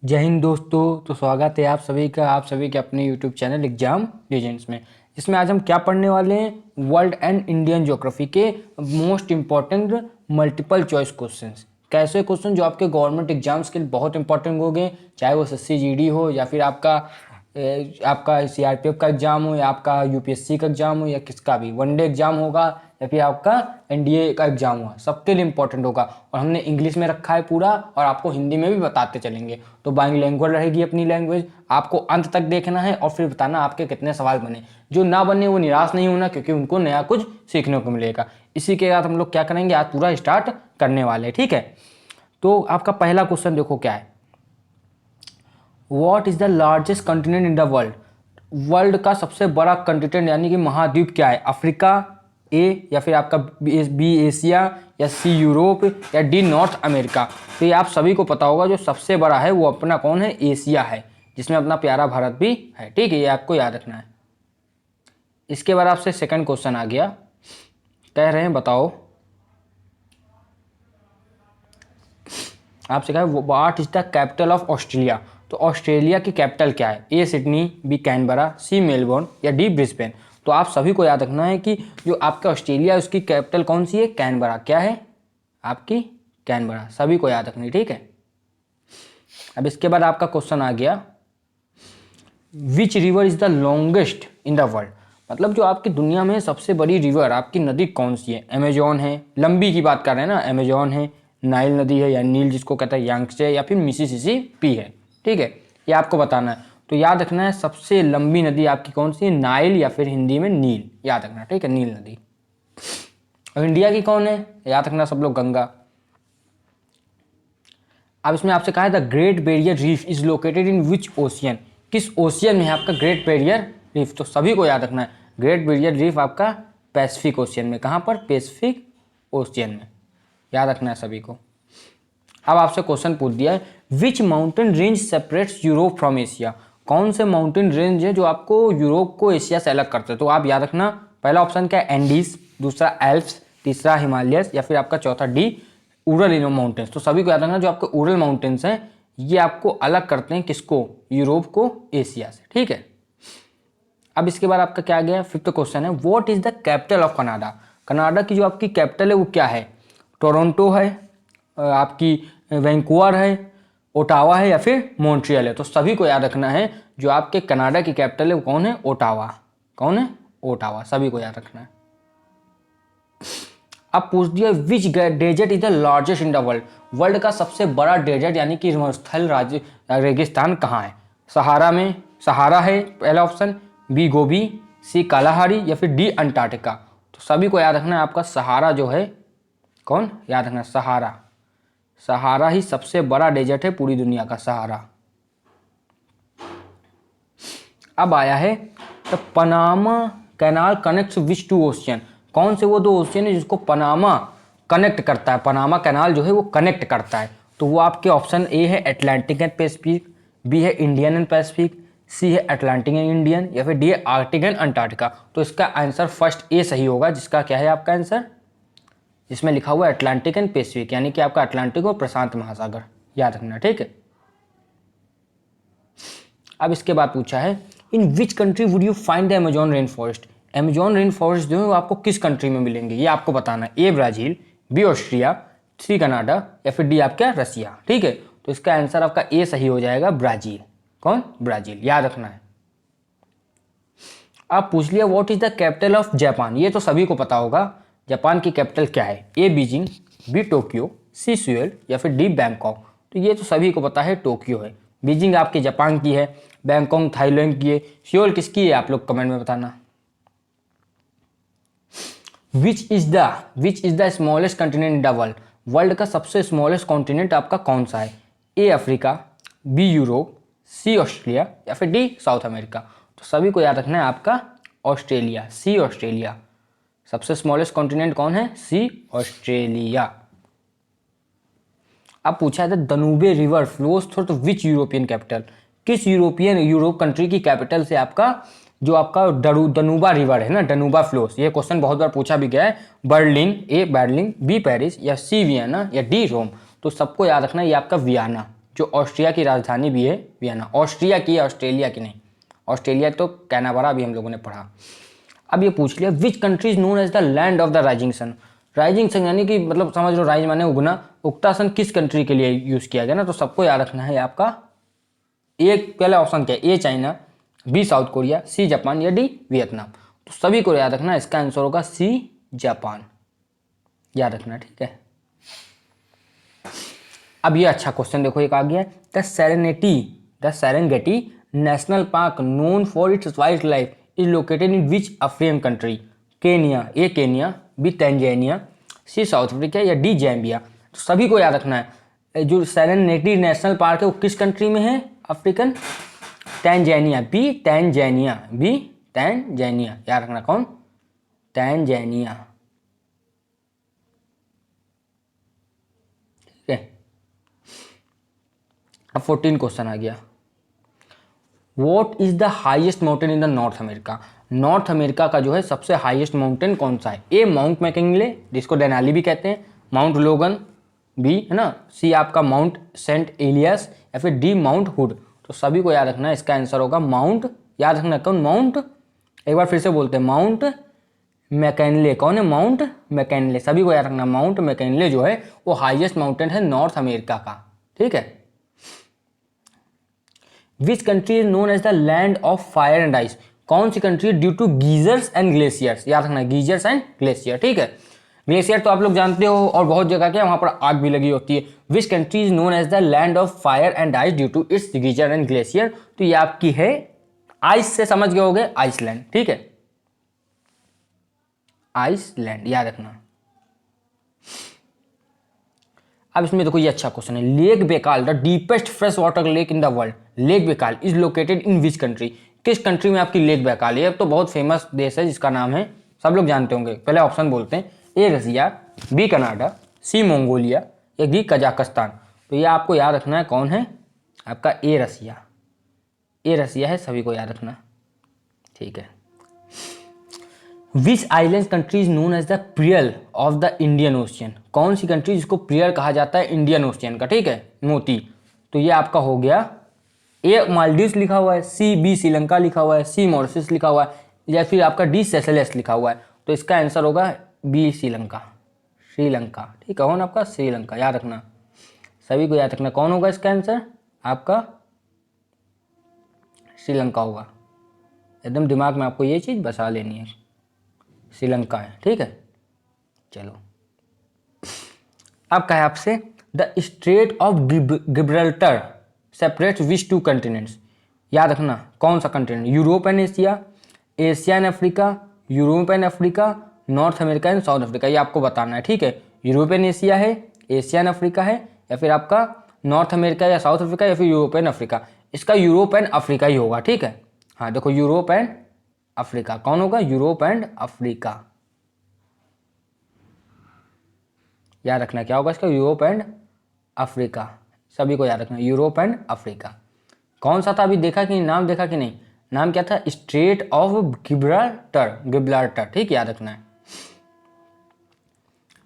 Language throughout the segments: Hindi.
जय हिंद दोस्तों। तो स्वागत है आप सभी के अपने यूट्यूब चैनल एग्जाम लीजेंड्स में। इसमें आज हम क्या पढ़ने वाले हैं, वर्ल्ड एंड इंडियन ज्योग्राफी के most important multiple choice questions. कैसे क्वेश्चन जो आपके गवर्नमेंट एग्जाम्स के लिए बहुत इंपॉर्टेंट हो गए, चाहे वो एसएससी जीडी हो या फिर आपका सीआरपीएफ का एग्जाम हो या आपका यूपीएससी का एग्जाम हो या किसका भी वनडे एग्जाम होगा या फिर आपका एनडीए का एग्जाम हुआ, सबके लिए इंपॉर्टेंट होगा। और हमने इंग्लिश में रखा है पूरा और आपको हिंदी में भी बताते चलेंगे। तो बाइलिंगुअल रहेगी अपनी लैंग्वेज, आपको अंत तक देखना है और फिर बताना आपके कितने सवाल बने। जो ना बने वो निराश नहीं होना, क्योंकि उनको नया कुछ सीखने को मिलेगा। इसी के बाद हम लोग क्या करेंगे, आज पूरा स्टार्ट करने वाले हैं, ठीक है। तो आपका पहला क्वेश्चन देखो क्या है, what is the largest continent in the world. World का सबसे बड़ा कंटिनेंट यानी कि महाद्वीप क्या है, अफ्रीका ए, या फिर आपका बी एशिया, या सी यूरोप, या डी नॉर्थ अमेरिका। तो ये आप सभी को पता होगा, जो सबसे बड़ा है वो अपना कौन है, एशिया है, जिसमें अपना प्यारा भारत भी है, ठीक है। ये आपको याद रखना है। इसके बाद आपसे सेकंड क्वेश्चन आ गया, कह रहे हैं बताओ, आपसे कहा what is the capital of Australia. तो ऑस्ट्रेलिया की कैपिटल क्या है, A Sydney, B Canberra, C Melbourne, या डी ब्रिस्बेन। तो आप सभी को याद रखना है कि जो आपका ऑस्ट्रेलिया है उसकी कैपिटल कौन सी है, कैनबरा। क्या है आपकी, कैनबरा। सभी को याद रखनी, ठीक है। अब इसके बाद आपका क्वेश्चन आ गया, विच river is the longest in the world. मतलब जो आपकी दुनिया में सबसे बड़ी रिवर, आपकी नदी कौन सी है, अमेजोन है, लंबी की बात कर रहे हैं ना, अमेजोन है, नाइल नदी है या नील जिसको कहते हैं यांगसे, या फिर मिसिसिपी है, ठीक है। ये आपको बताना है। तो याद रखना है सबसे लंबी नदी आपकी कौन सी है, नाइल, या फिर हिंदी में नील, याद रखना, ठीक है, नील नदी। और इंडिया की कौन है, याद रखना सब लोग, गंगा। अब इसमें आपसे कहा है the great barrier reef is located in which ocean. किस ओशियन में है आपका ग्रेट बैरियर रीफ। तो सभी को याद रखना है, ग्रेट बैरियर रीफ आपका पैसिफिक ओशियन में। कहाँ पर, पैसिफिक ओशियन में, याद रखना है सभी को। अब आपसे क्वेश्चन पूछ दिया है, विच mountain range separates Europe from Asia. कौन से माउंटेन रेंज है जो आपको यूरोप को एशिया से अलग करते हैं। तो आप याद रखना, पहला ऑप्शन क्या है, एंडीज, दूसरा एल्प्स, तीसरा हिमालयस, या फिर आपका चौथा डी उरल माउंटेन्स। तो सभी को याद रखना, जो आपके उरल माउंटेन्स हैं ये आपको अलग करते हैं किसको, यूरोप को एशिया से, ठीक है। अब इसके बाद आपका क्या गया, फिफ्थ क्वेश्चन है, what is the capital of Canada. Canada की जो आपकी कैपिटल है वो क्या है, टोरंटो है, आपकी वैंकूवर है, ओटावा है, या फिर मॉन्ट्रियल है। तो सभी को याद रखना है, जो आपके कनाडा की कैपिटल है वो कौन है, ओटावा। कौन है, ओटावा। सभी को याद रखना है। अब पूछ दिया, which desert is the largest in the world. World का सबसे बड़ा डेजर्ट यानी कि स्थल राज्य रेगिस्तान कहाँ है, सहारा में, सहारा है पहला ऑप्शन, बी गोबी, सी कालाहारी, या फिर डी अंटार्कटिका। तो सभी को याद रखना है, आपका सहारा जो है कौन, याद रखना, सहारा। सहारा ही सबसे बड़ा डेजर्ट है पूरी दुनिया का, सहारा। अब आया है the Panama canal connects which two ocean. कौन से वो दो ओशियन है जिसको पनामा कनेक्ट करता है, पनामा कैनाल जो है वो कनेक्ट करता है। तो वो आपके ऑप्शन ए है अटलांटिक एंड पैसिफिक, बी है इंडियन एंड पैसिफिक, सी है अटलांटिक एंड इंडियन, या फिर डी है आर्कटिक एंड अंटार्कटिका। तो इसका आंसर फर्स्ट ए सही होगा, जिसका क्या है आपका आंसर, इसमें लिखा हुआ है अटलांटिक एंड पैसिफिक, यानी कि आपका अटलांटिक और प्रशांत महासागर, याद रखना, ठीक है। अब इसके बाद पूछा है, in which country would you find the Amazon rain forest. Amazon rain forest जो है वो आपको किस कंट्री में मिलेंगे, ये आपको बताना है। A Brazil, B Austria, C Canada, या फिर डी आपका रसिया, ठीक है। तो इसका आंसर आपका ए सही हो जाएगा, ब्राजील। कौन, ब्राजील, याद रखना है। आप पूछ लिया, what is the capital of Japan. ये तो सभी को पता होगा, जापान की कैपिटल क्या है, ए Beijing, B Tokyo, C Seoul, या फिर डी बैंकॉक। तो ये तो सभी को पता है, टोक्यो है। बीजिंग आपके जापान की है, बैंकॉक थाईलैंड की है, सियोल किसकी है आप लोग कमेंट में बताना। Which is the smallest continent in the world. World का सबसे स्मॉलेस्ट कॉन्टिनेंट आपका कौन सा है, A Africa, B Europe, C Australia, या फिर डी साउथ अमेरिका। तो सभी को याद रखना है आपका ऑस्ट्रेलिया, सी ऑस्ट्रेलिया। सबसे स्मॉलेस्ट कॉन्टिनेंट कौन है, सी ऑस्ट्रेलिया। अब पूछा है Danube river flows through which European capital. किस यूरोप कंट्री की कैपिटल से आपका जो आपका दनूबा रिवर है ना, डनूबा फ्लोस। ये क्वेश्चन बहुत बार पूछा भी गया है। बर्लिन, ए बर्लिन, बी पेरिस, या सी वियना, या डी रोम। तो सबको याद रखना ये आपका वियना जो ऑस्ट्रिया की राजधानी भी है वियना। ऑस्ट्रिया की, ऑस्ट्रेलिया की नहीं। ऑस्ट्रेलिया तो कैनाबरा भी हम लोगों ने पढ़ा। अब ये पूछ लिया which country is known as the land of the rising sun. Rising sun यानी कि मतलब समझ लो राइज माने उगना, उगता सन किस कंट्री के लिए यूज किया गया ना, तो सबको याद रखना है आपका एक पहला ऑप्शन क्या है, A China, B South Korea, C Japan या डी वियतनाम। तो सभी को याद रखना, इसका आंसर होगा सी जापान, याद रखना, ठीक है। अब ये अच्छा क्वेश्चन देखो, एक आ गया, the Serengeti national park known for its wildlife is located in which African country. Kenya, A Kenya, B Tanzania, C South Africa या डी जैम्बिया। तो सभी को याद रखना है जो सेरेंगेटी नेशनल पार्क है वो किस कंट्री में है, अफ्रीकन, तंजानिया, बी तंजानिया, याद रखना कौन, तंजानिया, ठीक है। अब 14 क्वेश्चन आ गया, what is the highest mountain in the north America. North America का जो है सबसे हाईएस्ट माउंटेन कौन सा है, ए माउंट मैकिंले जिसको डेनाली भी कहते हैं, माउंट लोगन, बी है ना, सी आपका माउंट सेंट एलियस या फिर डी माउंट हुड। तो सभी को याद रखना है, इसका आंसर होगा माउंट, याद रखना कौन, माउंट, एक बार फिर से बोलते हैं, माउंट मैकिनले। कौन है, माउंट मैकिनले। सभी को याद रखना, माउंट मैकिनले जो है वो हाईएस्ट माउंटेन है नॉर्थ अमेरिका का, ठीक है। Which country is known as the land of fire and ice. कौन सी country due to geysers and glaciers, याद रखना गीजर्स एंड ग्लेशियर, ठीक है। ग्लेशियर तो आप लोग जानते हो और बहुत जगह क्या वहां पर आग भी लगी होती है। Which country is known as the land of fire and ice due to its geyser and glacier. तो ये आपकी है, आइस से समझ गए होगे, आइसलैंड, ठीक है, आइसलैंड, याद रखना। अब इसमें देखो ये अच्छा क्वेश्चन है, lake Baikal the deepest fresh water lake in the world, lake Baikal is located in which country. किस कंट्री में आपकी लेक बेकाल है। अब तो बहुत फेमस देश है जिसका नाम है, सब लोग जानते होंगे। पहले ऑप्शन बोलते हैं, ए रसिया, बी कनाडा, सी मंगोलिया या डी कजाकिस्तान। तो ये आपको याद रखना है कौन है, आपका ए रसिया, ए रसिया है, सभी को याद रखना, ठीक है। Which island country is known as the pearl of the Indian Ocean. कौन सी कंट्री जिसको प्रियल कहा जाता है इंडियन ओशियन का, ठीक है, मोती। तो ये आपका हो गया, ए मालदीव्स लिखा हुआ है, सी बी श्रीलंका लिखा हुआ है, सी मॉरिशस लिखा हुआ है या फिर आपका डी सेशेल्स लिखा हुआ है। तो इसका आंसर होगा बी श्रीलंका, श्रीलंका, ठीक है, कौन आपका श्रीलंका, याद रखना, सभी को याद रखना कौन होगा इसका आंसर, आपका श्रीलंका होगा। एकदम दिमाग में आपको ये चीज़ बसा लेनी है, श्रीलंका है, ठीक है। चलो अब कहा आपसे, the strait of Gibraltar separates which two continents. याद रखना कौन सा continent, Europe and Asia, Asia and Africa, Europe and Africa, North America and South Africa. ये आपको बताना है, ठीक है। यूरोप एंड एशिया है, एशिया एंड अफ्रीका है या फिर आपका नॉर्थ अमेरिका या साउथ अफ्रीका या फिर यूरोप एंड अफ्रीका। इसका यूरोप एंड अफ्रीका ही होगा, ठीक है। हाँ देखो, यूरोप एंड अफ्रीका, कौन होगा, यूरोप एंड अफ्रीका, याद रखना क्या होगा इसका, यूरोप एंड अफ्रीका, सभी को याद रखना, यूरोप एंड अफ्रीका। कौन सा था अभी देखा कि नहीं, नाम देखा कि नहीं, नाम क्या था, स्ट्रेट ऑफ गिब्राल्टर, ठीक, याद रखना है।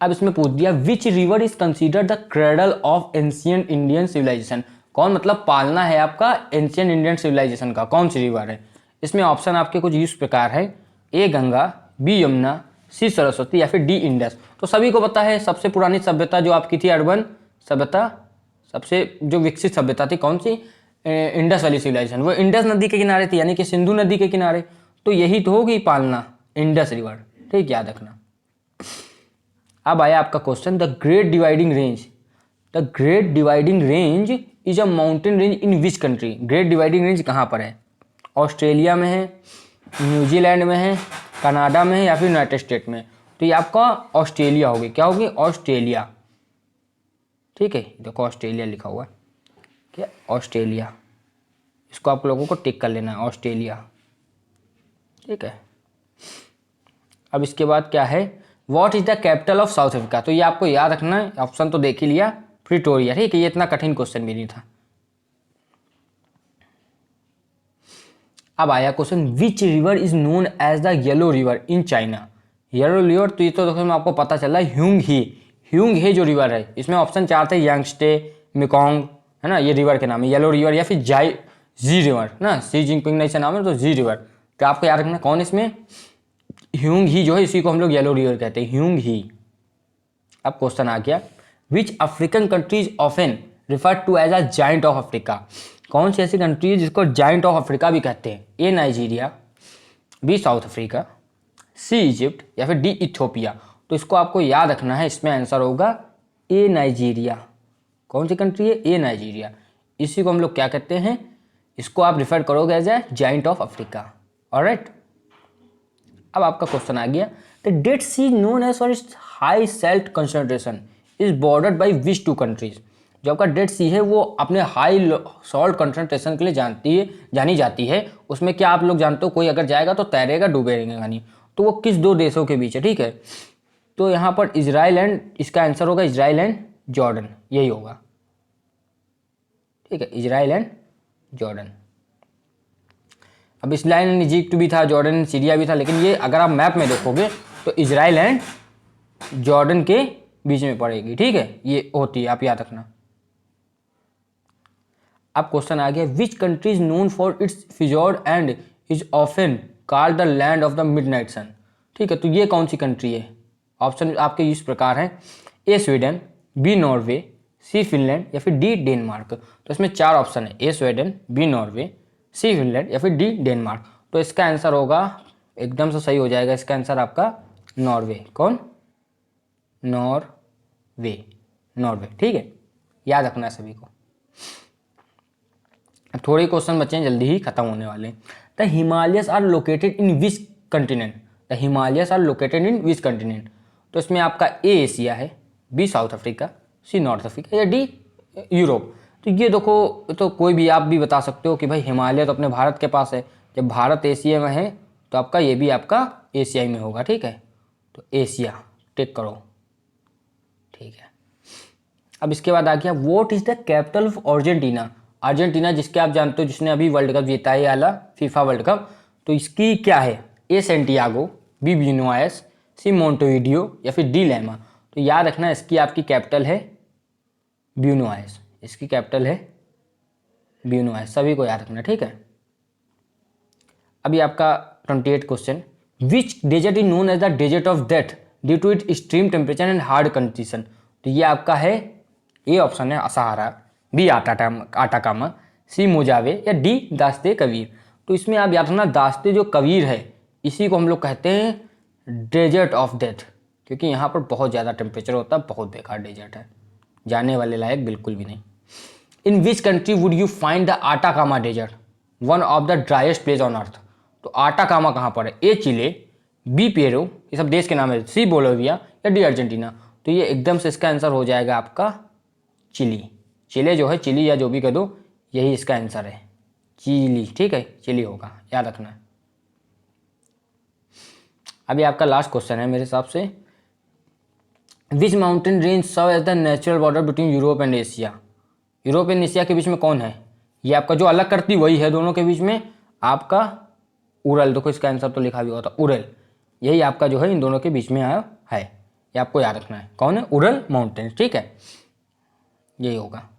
अब इसमें पूछ दिया, which river is considered the cradle of ancient Indian civilization. कौन मतलब पालना है आपका एंशिएंट इंडियन सिविलाइजेशन का, कौन सी रिवर है। इसमें ऑप्शन आपके कुछ इस प्रकार है, ए गंगा, बी यमुना, सी सरस्वती या फिर डी इंडस। तो सभी को पता है सबसे पुरानी सभ्यता जो आपकी थी अर्बन सभ्यता, सबसे जो विकसित सभ्यता थी कौन सी, इंडस वाली सिविलाइजेशन, वो इंडस नदी के किनारे थी, यानी कि सिंधु नदी के किनारे। तो यही तो होगी पालना, इंडस रिवर, ठीक, याद रखना। अब आया आपका question, the great dividing range. The great dividing range is a mountain range in which country. Great dividing range कहाँ पर है, ऑस्ट्रेलिया में है, न्यूजीलैंड में है, कनाडा में है या फिर यूनाइटेड स्टेट में। तो ये आपका ऑस्ट्रेलिया होगी, क्या होगी, ऑस्ट्रेलिया, ठीक है। देखो ऑस्ट्रेलिया लिखा हुआ है, क्या, ऑस्ट्रेलिया, इसको आप लोगों को टिक कर लेना है, ऑस्ट्रेलिया, ठीक है। अब इसके बाद क्या है, what is the capital of south Africa. तो ये आपको याद रखना है, ऑप्शन तो देख ही लिया, प्रिटोरिया, ठीक है। ये इतना कठिन क्वेश्चन भी नहीं था। अब आया question, which river is known as the yellow river in China. Yellow river, तो ये तो देखो आपको पता चला, ह्यूंग ही जो रिवर है। इसमें ऑप्शन 4 थे, यांगस्टे, मेकोंग है ना, ये रिवर के नाम है, येलो रिवर या फिर जी रिवर ना, शी जिनपिंग ने इसे नाम है तो जी रिवर। तो आपको याद रखना कौन इसमें, ह्यूंग ही जो है, इसी को हम लोग येलो रिवर कहते हैं, ह्यूंग ही। अब क्वेश्चन आ गया, which African countries often refer to as a giant of Africa. कौन सी ऐसी कंट्री है जिसको जाइंट ऑफ अफ्रीका भी कहते हैं? ए नाइजीरिया, बी साउथ अफ्रीका, सी इजिप्ट या फिर डी इथियोपिया। तो इसको आपको याद रखना है, इसमें आंसर होगा ए नाइजीरिया। कौन सी कंट्री है? ए नाइजीरिया। इसी को हम लोग क्या कहते हैं, इसको आप रिफर करोगे as a giant of Africa. Alright, अब आपका क्वेश्चन आ गया, the Dead Sea known as for its high salt concentration is bordered by which two countries. जो आपका डेड सी है वो अपने हाई सॉल्ट कंसंट्रेशन के लिए जानी जाती है। उसमें क्या आप लोग जानते हो, कोई अगर जाएगा तो तैरेगा, डूबेगा नहीं। तो वो किस दो देशों के बीच है? ठीक है, तो यहाँ पर इजराइल एंड, इसका आंसर होगा इजराइल एंड जॉर्डन, यही होगा। ठीक है, इजराइल एंड जॉर्डन। अब इजराइल एंड इजिप्ट भी था, जॉर्डन एंड सीरिया भी था, लेकिन ये अगर आप मैप में देखोगे तो इजराइल एंड जॉर्डन के बीच में पड़ेगी। ठीक है, ये होती है, आप याद रखना। अब क्वेश्चन आ गया, which country is known for its fjord and is often called the land of the midnight sun. ठीक है, तो ये कौन सी कंट्री है? ऑप्शन आपके इस प्रकार हैं, ए स्वीडन, बी नॉर्वे, सी फिनलैंड या फिर डी डेनमार्क। तो इसमें 4 ऑप्शन है, ए स्वीडन, बी नॉर्वे, सी फिनलैंड या फिर डी डेनमार्क। तो इसका आंसर होगा, एकदम से सही हो जाएगा इसका आंसर आपका नॉर्वे। कौन? Norway, Norway. ठीक है, याद रखना है सभी को। अब थोड़े क्वेश्चन बच्चे हैं, जल्दी ही खत्म होने वाले हैं। The Himalayas are located in which continent. The Himalayas are located in which continent. तो इसमें आपका ए एशिया है, B South Africa, C North Africa या डी यूरोप। तो ये देखो, तो कोई भी आप भी बता सकते हो कि भाई हिमालय तो अपने भारत के पास है, जब भारत एशिया में है तो आपका ये भी आपका एशिया में होगा। ठीक है, तो एशिया टिक करो। ठीक है, अब इसके बाद आ गया, what is the capital of Argentina. Argentina जिसके आप जानते हो, जिसने अभी वर्ल्ड कप जीता है, आला फीफा वर्ल्ड कप। तो इसकी क्या है? ए सेंटियागो, बी ब्यूनोस आयर्स, सी मोंटेविडियो या फिर डी लैमा। तो याद रखना, इसकी आपकी कैपिटल है ब्यूनोस आयर्स। इसकी कैपिटल है ब्यूनोस आयर्स, सभी को याद रखना। ठीक है, अभी आपका 28 question, which desert is known as the desert of death due to it extreme temperature and hard condition. तो ये आपका है, ए ऑप्शन है सहारा, बी आटाकामा, सी मोजावे या डी दास्ते कबीर। तो इसमें आप याद रखना, दास्ते जो कबीर है इसी को हम लोग कहते हैं डेजर्ट ऑफ डेथ, क्योंकि यहाँ पर बहुत ज़्यादा टेम्परेचर होता है, बहुत बेकार डेजर्ट है, जाने वाले लायक बिल्कुल भी नहीं। In which country would you find the Atacama desert, one of the driest place on earth. तो आटाकामा कहाँ पर है? ए चिले, बी पेरू, ये सब देश के नाम है, सी बोलोविया या डी अर्जेंटीना। तो ये एकदम से इसका आंसर हो जाएगा आपका चिली। चिले जो है, चिली या जो भी कह दो, यही इसका आंसर है, चिली। ठीक है, चिली होगा, याद रखना है। अभी आपका लास्ट क्वेश्चन है मेरे हिसाब से, which mountain range serve as the natural border between Europe and Asia. Europe and Asia के बीच में कौन है? ये आपका जो अलग करती वही है दोनों के बीच में, आपका उरल। देखो इसका आंसर तो लिखा भी होता, उरल। यही आपका जो है इन दोनों के बीच में आया है, ये आपको याद रखना है। कौन है? Ural mountain. ठीक है, यही होगा।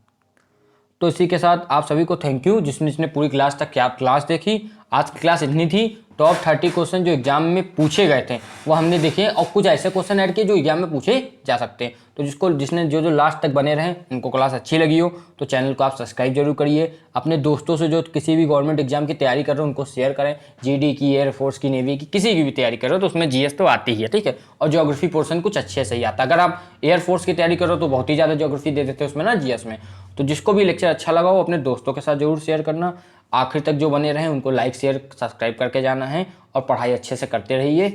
तो इसी के साथ आप सभी को थैंक यू, जिसने पूरी क्लास तक क्या क्लास देखी। आज की क्लास इतनी थी। टॉप 30 क्वेश्चन जो एग्जाम में पूछे गए थे वो हमने देखे, और कुछ ऐसे क्वेश्चन ऐड किए जो एग्जाम में पूछे जा सकते हैं। तो जिसने जो लास्ट तक बने रहे, उनको क्लास अच्छी लगी हो तो चैनल को आप सब्सक्राइब जरूर करिए। अपने दोस्तों से जो किसी भी गवर्नमेंट एग्जाम की तैयारी कर रहे हो उनको शेयर करें। जीडी की, एयरफोर्स की, नेवी की, किसी की भी तैयारी कर रहे हो तो उसमें जीएस तो आती ही है। ठीक है, और ज्योग्राफी पोर्सन कुछ अच्छे से ही आता है। अगर आप एयरफोर्स की तैयारी करो तो बहुत ही ज़्यादा ज्योग्राफी दे देते हैं उसमें ना, जीएस में। तो जिसको भी लेक्चर अच्छा लगा हो अपने दोस्तों के साथ जरूर शेयर करना। आखिर तक जो बने रहें उनको लाइक शेयर सब्सक्राइब करके जाना है, और पढ़ाई अच्छे से करते रहिए।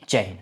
जय हिंद।